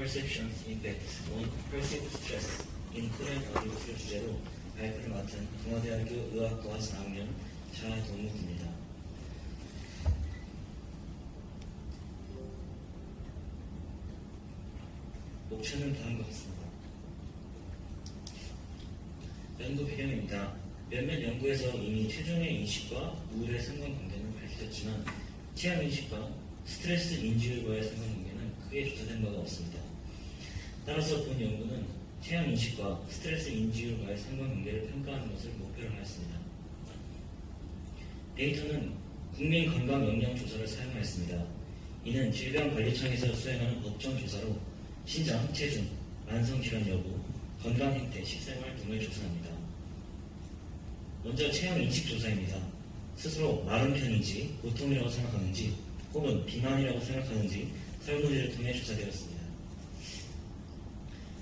Perception's Impact on Perceived Stress in Korean Audiobooks 주제로 발표를 맡은 동아대학교 의학과 4학년 차동욱입니다. 목차는 다음과 같습니다. 연구 배경입니다. 몇몇 연구에서 이미 최종의 인식과 우울의 상관관계는 밝혀졌지만 체형 인식과 스트레스 인지율과의 상관관계는 크게 조사된 바가 없습니다. 따라서 본 연구는 체형 인식과 스트레스 인지율과의 상관관계를 평가하는 것을 목표로 하였습니다. 데이터는 국민건강영양조사를 사용하였습니다. 이는 질병관리청에서 수행하는 법정조사로 신장, 체중, 만성질환 여부, 건강행태, 식생활 등을 조사합니다. 먼저 체형 인식 조사입니다. 스스로 마른 편인지, 보통이라고 생각하는지, 혹은 비만이라고 생각하는지 설문지를 통해 조사되었습니다.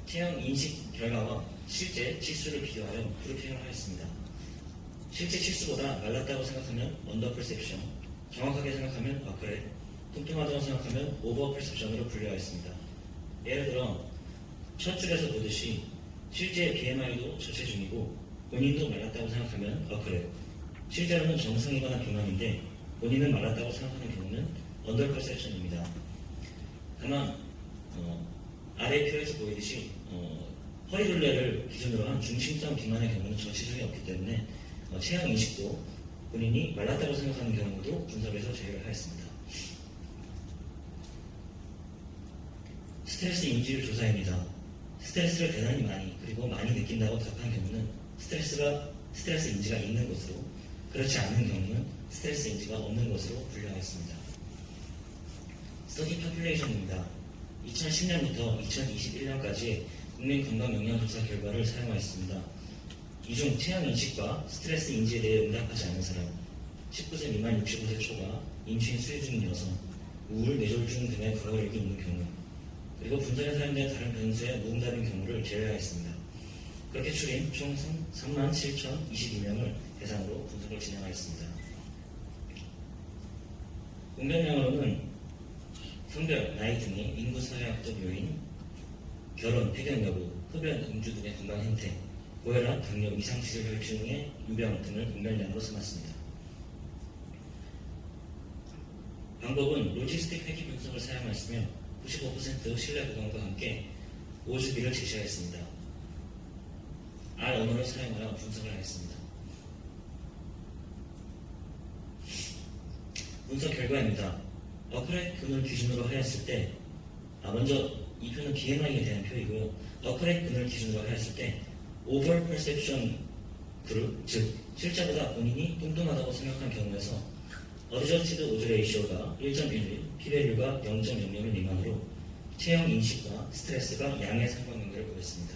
체형 인식 결과와 실제 치수를 비교하여 브리핑을 하였습니다. 실제 치수보다 말랐다고 생각하면 언더 퍼셉션, 정확하게 생각하면 아크렛, 뚱뚱하다고 생각하면 오버 퍼셉션으로 분류하였습니다. 예를 들어 첫 줄에서 보듯이 실제 BMI도 저체중이고 본인도 말랐다고 생각하면 어크렛, 실제로는 정상이거나 비만인데 본인은 말랐다고 생각하는 경우는 언더 퍼셉션입니다. 다만 아래 표에서 보이듯이 허리둘레를 기준으로 한 중심성 비만의 경우는 저체중이 없기 때문에 체형 인식도 본인이 말랐다고 생각하는 경우도 분석에서 제외를 하였습니다. 스트레스 인지율 조사입니다. 스트레스를 대단히 많이 그리고 많이 느낀다고 답한 경우는 스트레스 인지가 있는 것으로, 그렇지 않은 경우는 스트레스 인지가 없는 것으로 분류하였습니다. 스터디 파퓰레이션입니다. 2010년부터 2021년까지의 국민건강영양조사 결과를 사용하였습니다. 이 중 체형 인식과 스트레스 인지에 대해 응답하지 않은 사람, 19세 미만 65세 초과, 임신 수유 중인 여성, 우울, 뇌졸중 등의 과거력이 있는 경우, 그리고 분석에 사용된 다른 변수의 무응답인 경우를 제외하였습니다. 그렇게 추린 총 37,022명을 대상으로 분석을 진행하였습니다. 공병량으로는 성별, 나이 등의 인구사회학적 요인, 결혼, 폐경 여부, 흡연, 음주 등의 건강 행태, 고혈압, 당뇨, 이상치질 혈증의 유병 등을 공병량으로 삼았습니다. 방법은 로지스틱 회귀 분석을 사용하였으며 95% 신뢰 보강과 함께 5주기를 제시하였습니다. R 언어를 사용하여 분석을 하였습니다. 분석 결과입니다. 어크렛 근을 기준으로 하였을 때, 먼저 이 표는 BMI에 대한 표이고요. 어크렛 근을 기준으로 하였을 때 오버 퍼셉션 그룹, 즉 실제보다 본인이 뚱뚱하다고 생각한 경우에서 어드저스티드 오즈 레이시오가 1.11, p-value가 0.00 미만으로 체형 인식과 스트레스가 양의 상관관계를 보였습니다.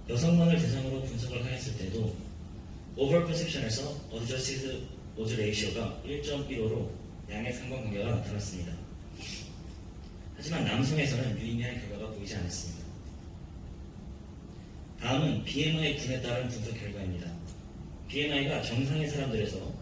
여성만을 대상으로 분석을 하였을 때도 오버 퍼셉션에서 어드저스티드 오즈 레이시오가 1.15로 양의 상관관계가 나타났습니다. 하지만 남성에서는 유의미한 결과가 보이지 않았습니다. 다음은 BMI 군에 따른 분석 결과입니다. BMI가 정상의 사람들에서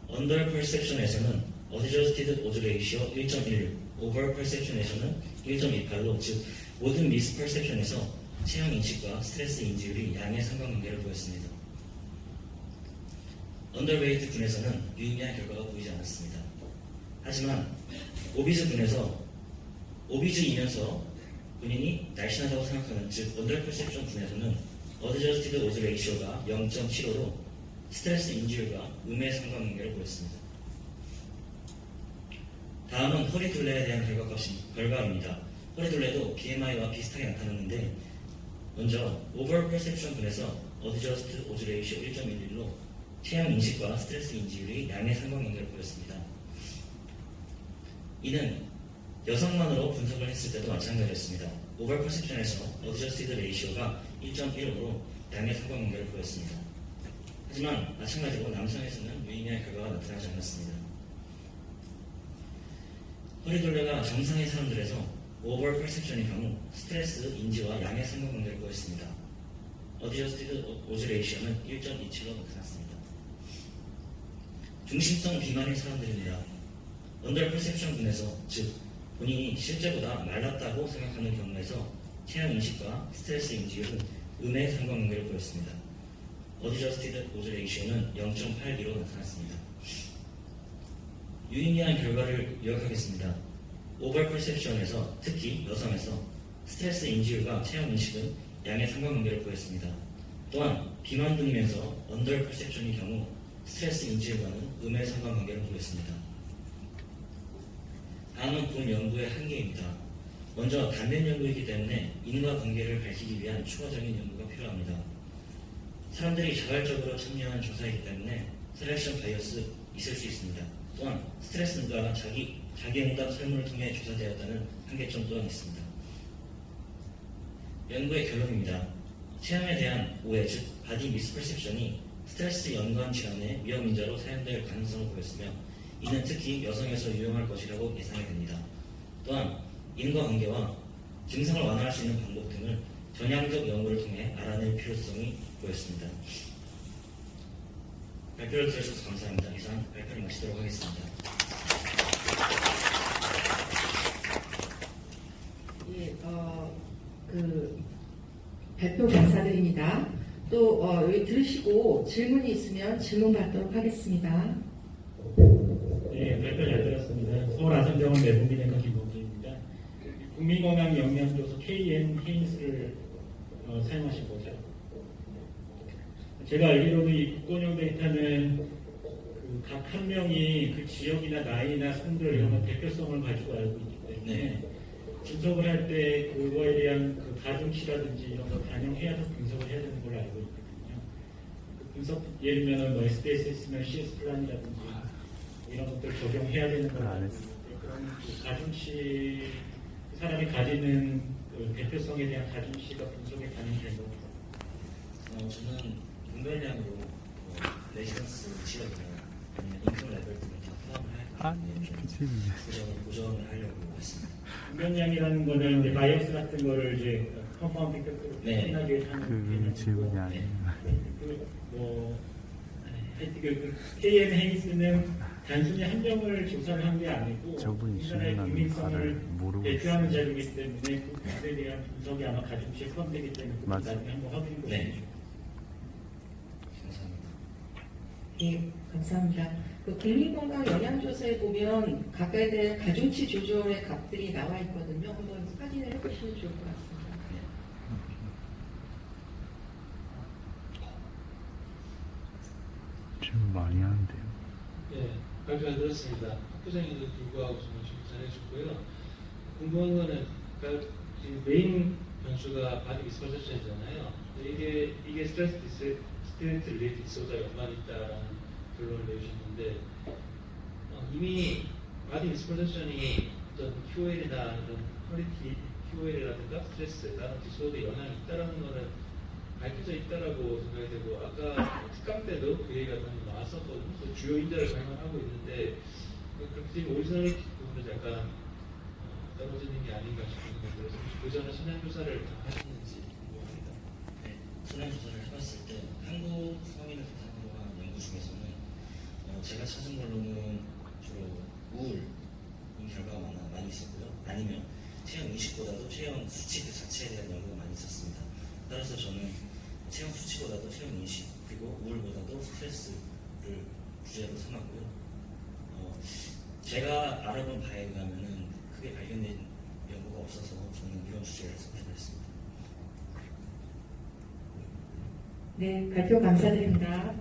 언더 퍼셉션에서는 어드저스티드 오즈 레이시오 1.16, 오버 퍼셉션에서는 1.28로, 즉 모든 미스 퍼셉션에서 체형 인식과 스트레스 인지율이 양의 상관관계를 보였습니다. 언더웨이트 군에서는 유의미한 결과가 보이지 않았습니다. 하지만 오비즈 군에서 오비즈이면서 본인이 날씬하다고 생각하는, 즉 언더 퍼셉션 군에서는 어드저스티드 오즈 레이시오가 0.75로 스트레스 인지율과 음의 상관관계를 보였습니다. 다음은 허리둘레에 대한 결과입니다. 허리둘레도 BMI와 비슷하게 나타났는데, 먼저 오버 퍼셉션 군에서 어드저스티드 오즈 레이시오 1.11로 체형 인식과 스트레스 인지율이 양의 상관관계를 보였습니다. 이는 여성만으로 분석을 했을 때도 마찬가지였습니다. 오버 퍼셉션에서 어드저스티드 레이시오가 1.15로 양의 상관관계를 보였습니다. 하지만 마찬가지로 남성에서는 유의미한 결과가 나타나지 않았습니다. 허리둘레가 정상의 사람들에서 오버 퍼셉션의 경우 스트레스 인지와 양의 상관관계를 보였습니다. 어드저스티드 오즈 레이시오는 1.27로 나타났습니다. 중심성 비만의 사람들입니다. 언더 퍼셉션 분에서, 즉 본인이 실제보다 말랐다고 생각하는 경우에서 체형 인식과 스트레스 인지율은 음의 상관관계를 보였습니다. 어드저스티드 오즈 레이시오는 0.82로 나타났습니다. 유의미한 결과를 요약하겠습니다. 오버 퍼셉션에서, 특히 여성에서 스트레스 인지율과 체형 인식은 양의 상관관계를 보였습니다. 또한 비만 등면서 언더 퍼셉션의 경우 스트레스 인지율과는 음의 상관관계를 보였습니다. 다음은 본 연구의 한계입니다. 먼저 단면 연구이기 때문에 인과관계를 밝히기 위한 추가적인 연구가 필요합니다. 사람들이 자발적으로 참여한 조사이기 때문에 셀렉션 바이어스 있을 수 있습니다. 또한 스트레스가 자기응답 설문을 통해 조사되었다는 한계점 또한 있습니다. 연구의 결론입니다. 체형에 대한 오해, 즉 바디 미스퍼셉션이 스트레스 연관 질환의 위험 인자로 사용될 가능성을 보였으며 이는 특히 여성에서 유용할 것이라고 예상이 됩니다. 또한 인과관계와 증상을 완화할 수 있는 방법 등을 전향적 연구를 통해 알아낼 필요성이 보였습니다. 발표를 들어주셔서 감사합니다. 이상 발표를 마치도록 하겠습니다. 예, 발표 감사드립니다. 또 여기 들으시고 질문이 있으면 질문 받도록 하겠습니다. 네, 발표 잘 들었습니다. 서울아산병원 내분비내과 김범주입니다. 국민건강영양조서 KN 헤인스를 사용하신 거죠. 제가 알기로는 이 국건용 데이터는 각 한 명이 그 지역이나 나이나 성별 이런 것 대표성을 가지고 알고 있기 때문에 분석을 할 때 그거에 대한 그 가중치라든지 이런 거 반영해야 분석을 해야 되는 걸로 알고 있거든요. 그 분석 예를 들면 뭐 SPSS면 CS 플란이라든지 이런 것들 적용해야 되는 걸 알고 있는데 그런 그 가중치 그 사람이 가지는 그 대표성에 대한 가중치가 분석에 반영된 겁니다. 저는 분별량으로 레지던스 지역이나 아니면 인컴 레벨 등을 다 포함을 할까 고정을 하려고 했습니다. 분변량이라는 거는 이제 바이어스 같은 거를 이제 컴파운드 격으로 네. 끝나게 하는 그 질문이 아니에요. 그 KN 헤이스는 단순히 한 명을 조사를 한 게 아니고 저분이 우리나라의 질문하는 국민성을 바를 모르고 대표하는 자료이기 때문에 그 부분에 대한 분석이 아마 가중치에 포함되기 때문에 그건 맞아요. 나중에 한번 확인해 보시죠. 네. 감사합니다. 예, 감사합니다. 그 국민건강영양조사에 보면 각각에 대한 가중치 조절의 값들이 나와 있거든요. 한번 확인을 해보시면 좋을 것 같습니다. 질문 많이 하는데요. 네, 발표 잘 들었습니다. 학부장님도 불구하고 정말 잘해주셨고요. 궁금한 거는, 그러니까 지금 메인 변수가 바디 미스퍼셉션이잖아요. 이게 스트레스 릴레이트 디소더와 연관이 있다라는 결론을 내주셨는데, 이미 바디 미스퍼셉션이 어떤 QOL이나 이런 퀄리티 QOL이라든가 스트레스, 다른 디소더에 영향이 있다라는 거는 밝혀져 있다라고 생각이 되고, 아까 특강 때도 그 얘기가 많이 나왔었거든요. 그 주요 인자를 발견하고 있는데, 그렇게 오리지널리티 부분도 약간 떨어지는 게 아닌가 싶은 생각이 들어서 그 전에 선행 조사를 다 하시는지 궁금합니다. 네, 선행 조사를 해봤을 때 한국 성인을 대상으로 한 연구 중에서는 제가 찾은 걸로는 주로 우울인 결과가 많이 있었고요. 아니면 체형 인식보다도 체형 수치 그 자체에 대한 연구가 많이 있었습니다. 따라서 저는 체형 수치보다도 체형 인식 그리고 우울보다도 스트레스를 주제로 삼았고요. 제가 알아본 바에 의하면은 크게 발견된 연구가 없어서 저는 이런 주제를 선택했습니다. 네, 발표 감사드립니다.